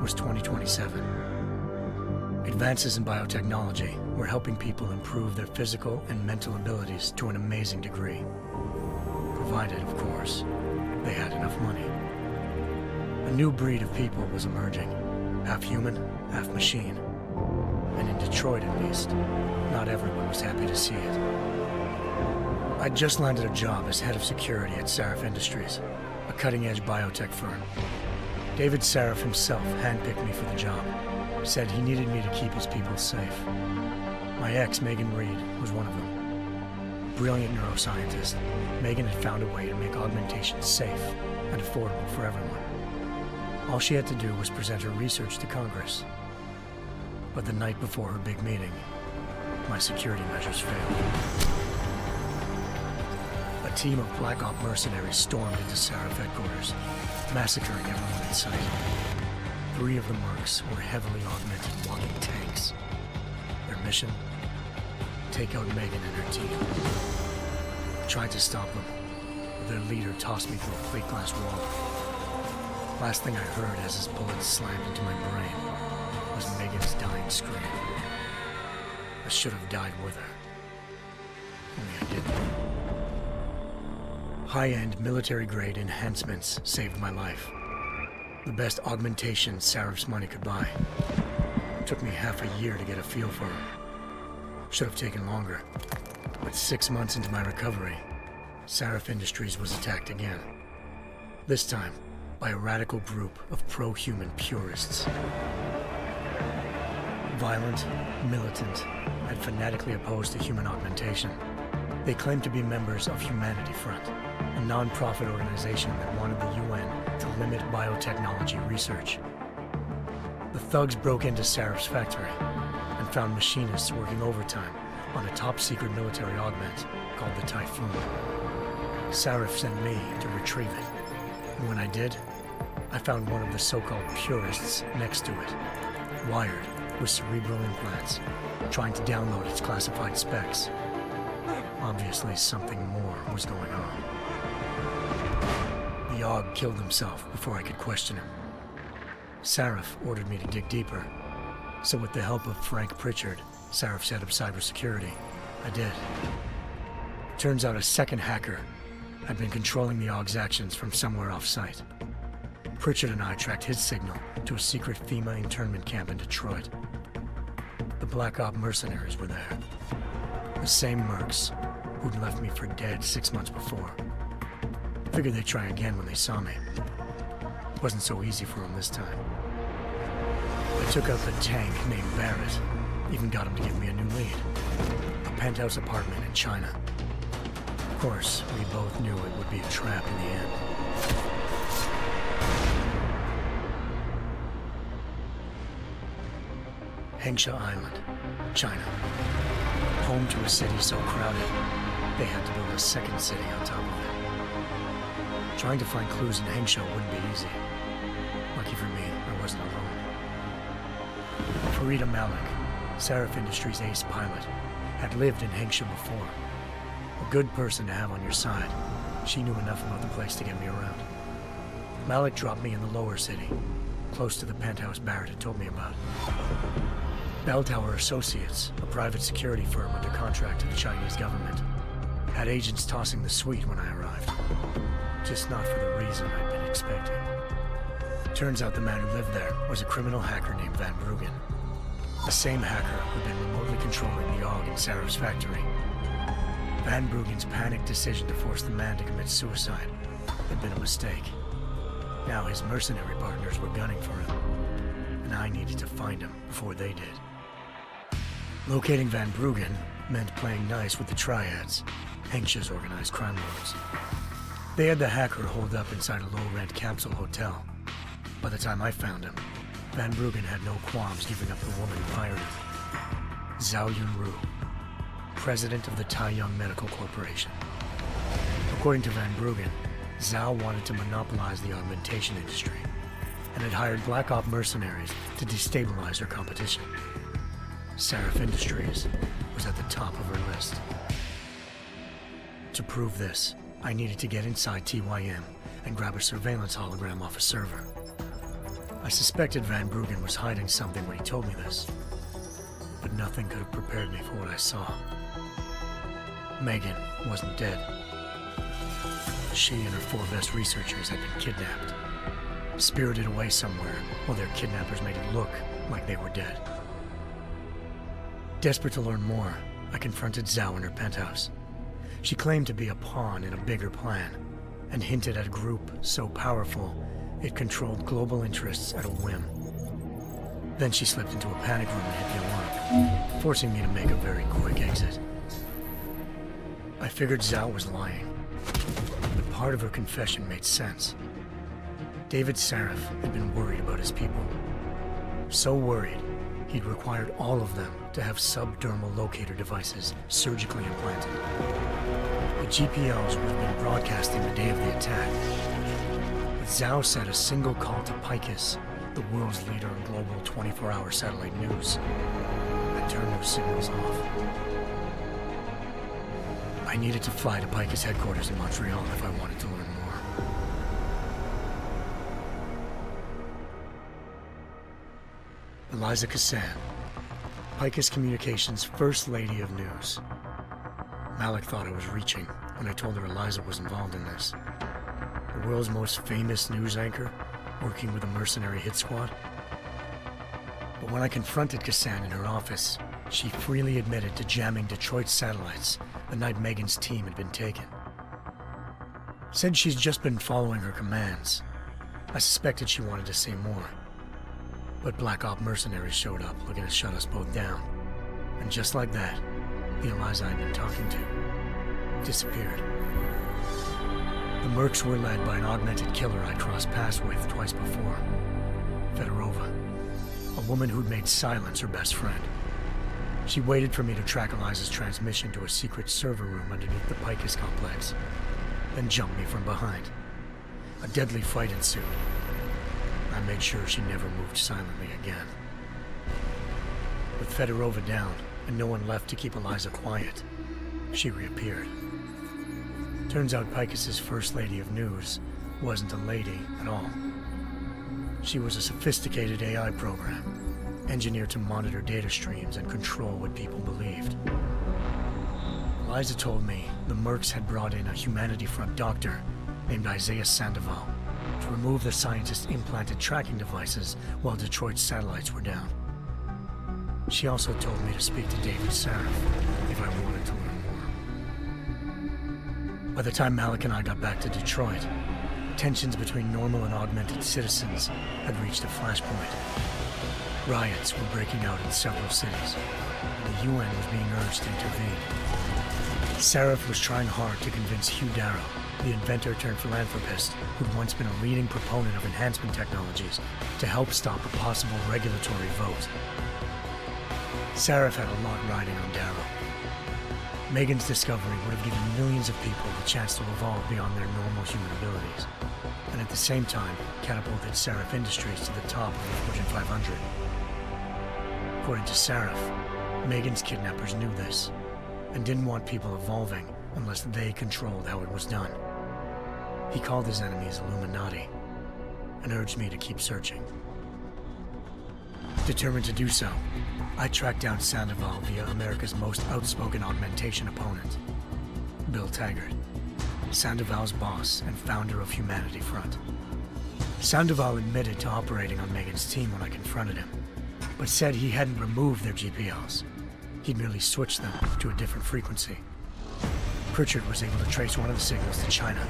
was 2027. Advances in biotechnology were helping people improve their physical and mental abilities to an amazing degree. Provided, of course, they had enough money. A new breed of people was emerging, half human, half machine. And in Detroit, at least, not everyone was happy to see it. I'd just landed a job as head of security at Sarif Industries, a cutting-edge biotech firm. David Sarif himself handpicked me for the job, said he needed me to keep his people safe. My ex, Megan Reed, was one of them. Brilliant neuroscientist, Megan had found a way to make augmentation safe and affordable for everyone. All she had to do was present her research to Congress. But the night before her big meeting, my security measures failed. A team of Black Op mercenaries stormed into Sarif headquarters, massacring everyone in sight. 3 of the mercs were heavily augmented walking tanks. Their mission? Take out Megan and her team. I tried to stop them, but their leader tossed me through a plate glass wall. Last thing I heard as his bullets slammed into my brain was Megan's dying scream. I should have died with her. Only I didn't. High-end military-grade enhancements saved my life. The best augmentation Sarif's money could buy. It took me half a year to get a feel for her. Should have taken longer. But 6 months into my recovery, Sarif Industries was attacked again. This time, by a radical group of pro-human purists. Violent, militant, and fanatically opposed to human augmentation. They claimed to be members of Humanity Front, a non-profit organization that wanted the UN to limit biotechnology research. The thugs broke into Sarif's factory and found machinists working overtime on a top-secret military augment called the Typhoon. Sarif sent me to retrieve it, and when I did, I found one of the so-called purists next to it, wired with cerebral implants, trying to download its classified specs. Obviously, something more was going on. The AUG killed himself before I could question him. Sarif ordered me to dig deeper, so with the help of Frank Pritchard, Sarif's head of cybersecurity, I did. Turns out a second hacker had been controlling the AUG's actions from somewhere off-site. Pritchard and I tracked his signal to a secret FEMA internment camp in Detroit. The Black Op mercenaries were there. The same mercs who'd left me for dead 6 months before. Figured they'd try again when they saw me. Wasn't so easy for them this time. I took out the tank named Barrett, even got him to give me a new lead. A penthouse apartment in China. Of course, we both knew it would be a trap in the end. Hengsha Island, China. Home to a city so crowded, they had to build a second city on top of it. Trying to find clues in Hengsha wouldn't be easy. Lucky for me, I wasn't alone. Farida Malik, Sarif Industries' ace pilot, had lived in Hengsha before. A good person to have on your side. She knew enough about the place to get me around. Malik dropped me in the lower city, close to the penthouse Barrett had told me about. Bell Tower Associates, a private security firm under contract to the Chinese government, had agents tossing the suite when I arrived. Just not for the reason I'd been expecting. Turns out the man who lived there was a criminal hacker named Van Bruggen. The same hacker who'd been remotely controlling the AUG in Sarif's factory. Van Bruggen's panicked decision to force the man to commit suicide had been a mistake. Now his mercenary partners were gunning for him, and I needed to find him before they did. Locating Van Bruggen meant playing nice with the Triads, Hengsha's organized crime lords. They had the hacker holed up inside a low-rent capsule hotel. By the time I found him, Van Bruggen had no qualms giving up the woman who hired him. Zhao Yunru, president of the Taiyang Medical Corporation. According to Van Bruggen, Zhao wanted to monopolize the augmentation industry and had hired Black Op mercenaries to destabilize her competition. Sarif Industries was at the top of her list. To prove this, I needed to get inside TYM and grab a surveillance hologram off a server. I suspected Van Bruggen was hiding something when he told me this, but nothing could have prepared me for what I saw. Megan wasn't dead. She and her 4 best researchers had been kidnapped, spirited away somewhere while their kidnappers made it look like they were dead. Desperate to learn more, I confronted Zhao in her penthouse. She claimed to be a pawn in a bigger plan, and hinted at a group so powerful it controlled global interests at a whim. Then she slipped into a panic room and hit the alarm, forcing me to make a very quick exit. I figured Zhao was lying, but part of her confession made sense. David Sarif had been worried about his people. So worried, he'd required all of them to have subdermal locator devices surgically implanted. The GPLs would have been broadcasting the day of the attack. But Zhao said a single call to Picus, the world's leader in global 24-hour satellite news, had turned those signals off. I needed to fly to Picus headquarters in Montreal if I wanted to learn more. Eliza Cassan, Picus Communications' First Lady of News. Malik thought I was reaching when I told her Eliza was involved in this. The world's most famous news anchor, working with a mercenary hit squad. But when I confronted Cassan in her office, she freely admitted to jamming Detroit's satellites the night Megan's team had been taken. Said she's just been following her commands. I suspected she wanted to say more. But Black Op mercenaries showed up looking to shut us both down. And just like that, the Eliza I'd been talking to disappeared. The mercs were led by an augmented killer I crossed paths with twice before, Fedorova, a woman who'd made silence her best friend. She waited for me to track Eliza's transmission to a secret server room underneath the Picus complex, then jumped me from behind. A deadly fight ensued. I made sure she never moved silently again. With Fedorova down, and no one left to keep Eliza quiet, she reappeared. Turns out Picus's First Lady of News wasn't a lady at all. She was a sophisticated AI program, engineered to monitor data streams and control what people believed. Eliza told me the mercs had brought in a Humanity Front doctor named Isaiah Sandoval to remove the scientist's implanted tracking devices while Detroit's satellites were down. She also told me to speak to David Sarif if I wanted to learn more. By the time Malik and I got back to Detroit, tensions between normal and augmented citizens had reached a flashpoint. Riots were breaking out in several cities, and the UN was being urged to intervene. Sarif was trying hard to convince Hugh Darrow, the inventor turned philanthropist who'd once been a leading proponent of enhancement technologies, to help stop a possible regulatory vote. Sarif had a lot riding on Darrow. Megan's discovery would have given millions of people the chance to evolve beyond their normal human abilities, and at the same time catapulted Sarif Industries to the top of the Fortune 500. According to Sarif, Megan's kidnappers knew this, and didn't want people evolving unless they controlled how it was done. He called his enemies Illuminati, and urged me to keep searching. Determined to do so, I tracked down Sandoval via America's most outspoken augmentation opponent, Bill Taggart, Sandoval's boss and founder of Humanity Front. Sandoval admitted to operating on Megan's team when I confronted him, but said he hadn't removed their GPLs. He'd merely switched them to a different frequency. Pritchard was able to trace one of the signals to China.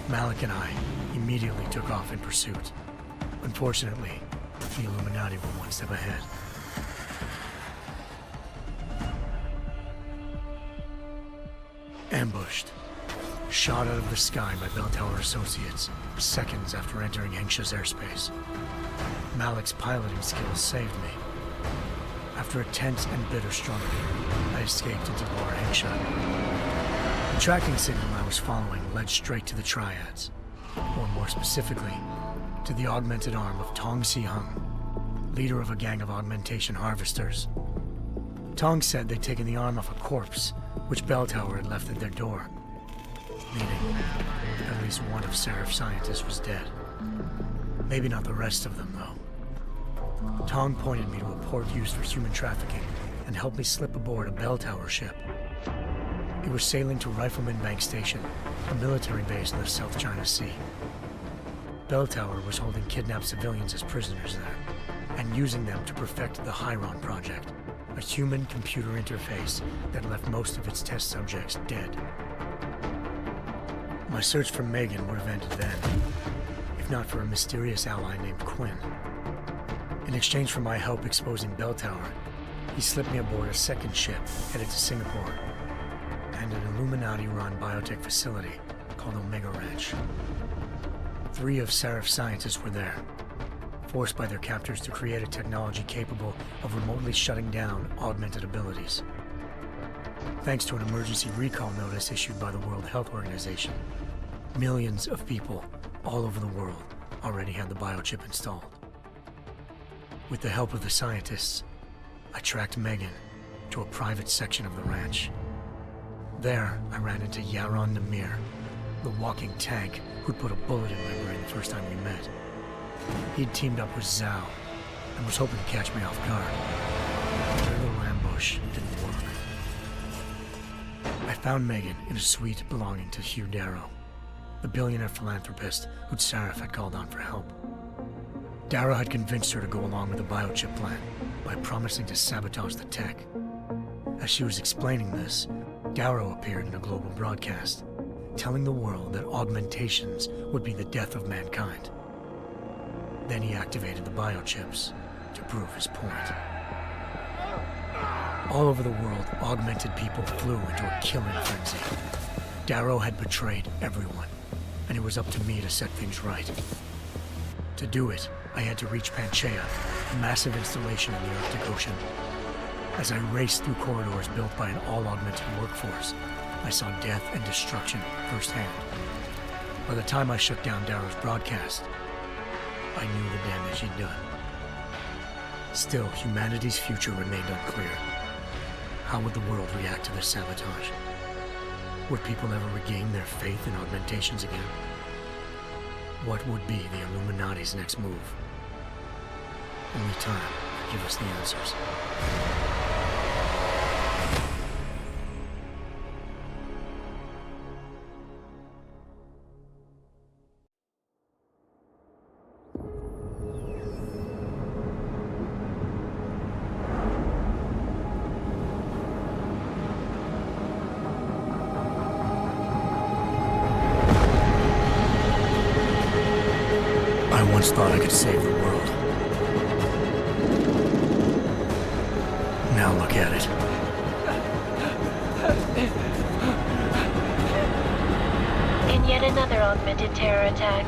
Malik and I immediately took off in pursuit. Unfortunately, the Illuminati were one step ahead. Ambushed. Shot out of the sky by Bell Tower Associates, seconds after entering Hengsha's airspace. Malik's piloting skills saved me. After a tense and bitter struggle, I escaped into Lower Hengsha. The tracking signal I was following led straight to the Triads, or more specifically, to the augmented arm of Tong Si-hung, leader of a gang of augmentation harvesters. Tong said they'd taken the arm off a corpse, which Bell Tower had left at their door, meaning at least one of Sarif's scientists was dead. Maybe not the rest of them, though. Tong pointed me to a port used for human trafficking and helped me slip aboard a bell tower ship. It was sailing to Rifleman Bank Station, a military base in the South China Sea. Bell Tower was holding kidnapped civilians as prisoners there, and using them to perfect the Hyron Project, a human-computer interface that left most of its test subjects dead. My search for Megan would have ended then, if not for a mysterious ally named Quinn. In exchange for my help exposing Bell Tower, he slipped me aboard a second ship headed to Singapore, and an Illuminati-run biotech facility called Omega Ranch. 3 of Seraph's scientists were there, forced by their captors to create a technology capable of remotely shutting down augmented abilities. Thanks to an emergency recall notice issued by the World Health Organization, millions of people all over the world already had the biochip installed. With the help of the scientists, I tracked Megan to a private section of the ranch. There, I ran into Yaron Namir, the walking tank who'd put a bullet in my brain the first time we met. He'd teamed up with Zhao and was hoping to catch me off guard. Their little ambush didn't work. I found Megan in a suite belonging to Hugh Darrow, the billionaire philanthropist who'd Seraph had called on for help. Darrow had convinced her to go along with the biochip plan by promising to sabotage the tech. As she was explaining this, Darrow appeared in a global broadcast, telling the world that augmentations would be the death of mankind. Then he activated the biochips to prove his point. All over the world, augmented people flew into a killing frenzy. Darrow had betrayed everyone, and it was up to me to set things right. To do it, I had to reach Panchaea, a massive installation in the Arctic Ocean. As I raced through corridors built by an all-augmented workforce, I saw death and destruction firsthand. By the time I shut down Darrow's broadcast, I knew the damage he'd done. Still, humanity's future remained unclear. How would the world react to this sabotage? Would people ever regain their faith in augmentations again? What would be the Illuminati's next move? Only time could give us the answers. I once thought I could save the world. Now look at it. In yet another augmented terror attack,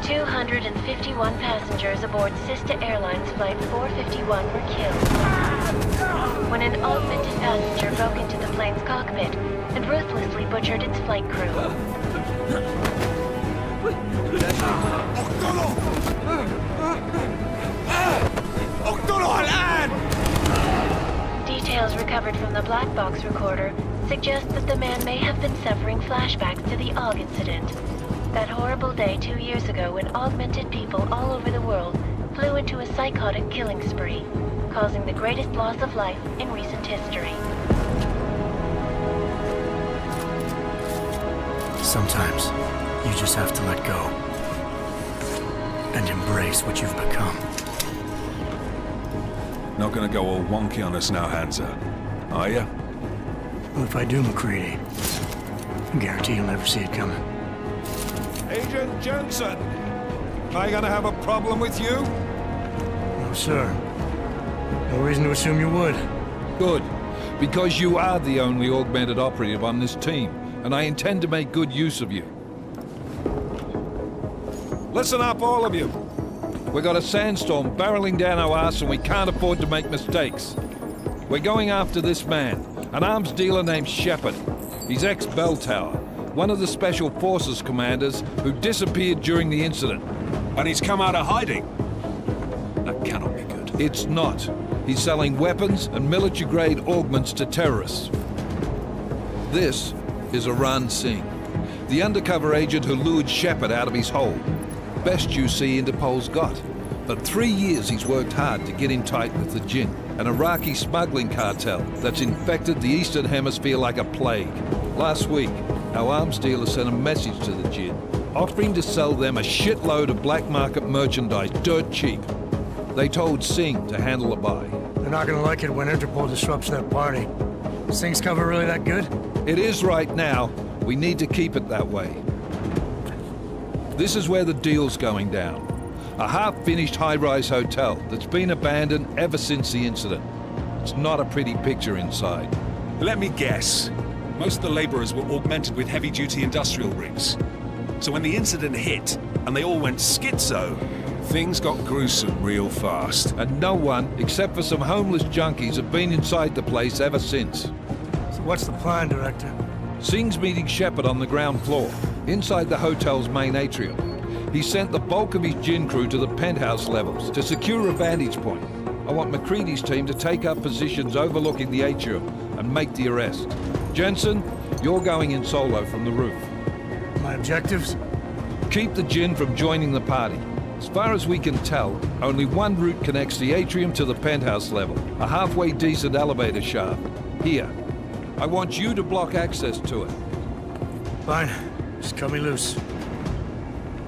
251 passengers aboard Sister Airlines Flight 451 were killed when an augmented passenger broke into the plane's cockpit and ruthlessly butchered its flight crew. Details recovered from the black box recorder suggest that the man may have been suffering flashbacks to the AUG incident. That horrible day 2 years ago when augmented people all over the world flew into a psychotic killing spree, causing the greatest loss of life in recent history. Sometimes, you just have to let go and embrace what you've become. Not gonna go all wonky on us now, Hansa, are ya? Well, if I do, McCready, I guarantee you'll never see it coming. Agent Jensen! Am I gonna have a problem with you? No, sir. No reason to assume you would. Good, because you are the only augmented operative on this team, and I intend to make good use of you. Listen up, all of you. We got a sandstorm barreling down our arse and we can't afford to make mistakes. We're going after this man, an arms dealer named Shepard. He's ex-Bell Tower, one of the Special Forces commanders who disappeared during the incident. And he's come out of hiding. That cannot be good. It's not. He's selling weapons and military-grade augments to terrorists. This is Aran Singh, the undercover agent who lured Shepard out of his hole. Best you see Interpol's got. For 3 years he's worked hard to get in tight with the Jinn, an Iraqi smuggling cartel that's infected the Eastern Hemisphere like a plague. Last week, our arms dealer sent a message to the Jinn, offering to sell them a shitload of black market merchandise dirt cheap. They told Singh to handle the buy. They're not gonna like it when Interpol disrupts their party. Sing's cover really that good? It is right now. We need to keep it that way. This is where the deal's going down. A half-finished high-rise hotel that's been abandoned ever since the incident. It's not a pretty picture inside. Let me guess. Most of the laborers were augmented with heavy-duty industrial rigs. So when the incident hit, and they all went schizo, things got gruesome real fast. And no one, except for some homeless junkies, have been inside the place ever since. So what's the plan, Director? Singh's meeting Shepard on the ground floor, inside the hotel's main atrium. He sent the bulk of his Jinn crew to the penthouse levels to secure a vantage point. I want McCready's team to take up positions overlooking the atrium and make the arrest. Jensen, you're going in solo from the roof. My objectives? Keep the Jinn from joining the party. As far as we can tell, only one route connects the atrium to the penthouse level, a halfway decent elevator shaft. Here. I want you to block access to it. Fine. Just cut me loose.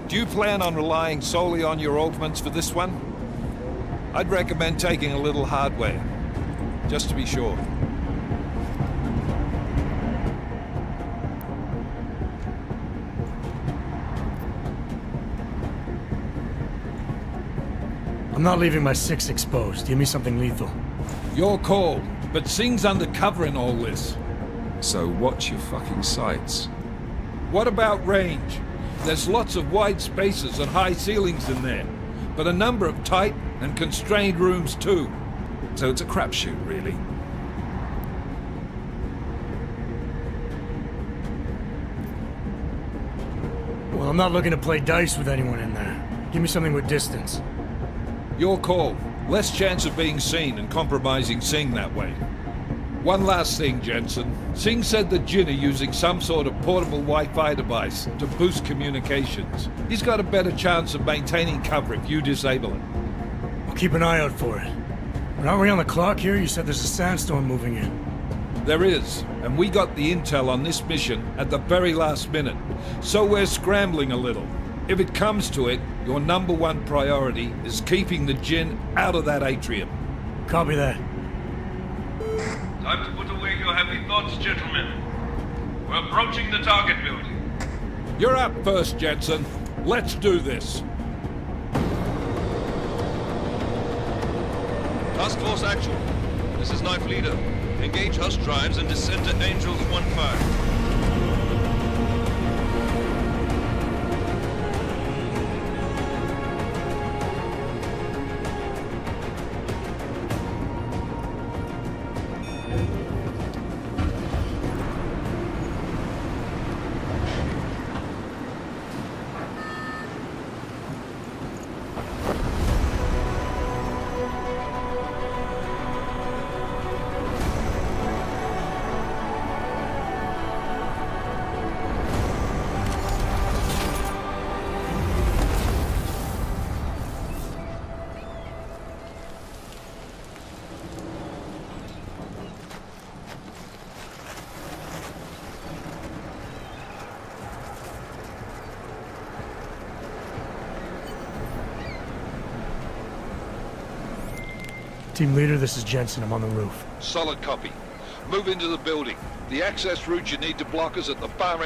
Do you plan on relying solely on your augments for this one? I'd recommend taking a little hardware, just to be sure. I'm not leaving my 6 exposed. Give me something lethal. Your call, but Singh's undercover in all this. So watch your fucking sights. What about range? There's lots of wide spaces and high ceilings in there, but a number of tight and constrained rooms too. So it's a crapshoot, really. Well, I'm not looking to play dice with anyone in there. Give me something with distance. Your call. Less chance of being seen and compromising Singh that way. One last thing, Jensen. Singh said the Jinn are using some sort of portable Wi-Fi device to boost communications. He's got a better chance of maintaining cover if you disable it. I'll keep an eye out for it. But aren't we on the clock here? You said there's a sandstorm moving in. There is, and we got the intel on this mission at the very last minute, so we're scrambling a little. If it comes to it, your number one priority is keeping the Jinn out of that atrium. Copy that. Time to put away your heavy thoughts, gentlemen. We're approaching the target building. You're up first, Jensen. Let's do this. Task Force Actual. This is Knife Leader. Engage Hush drives and descend to Angels 1-5. Team leader, this is Jensen. I'm on the roof. Solid copy. Move into the building. The access route you need to block is at the far end.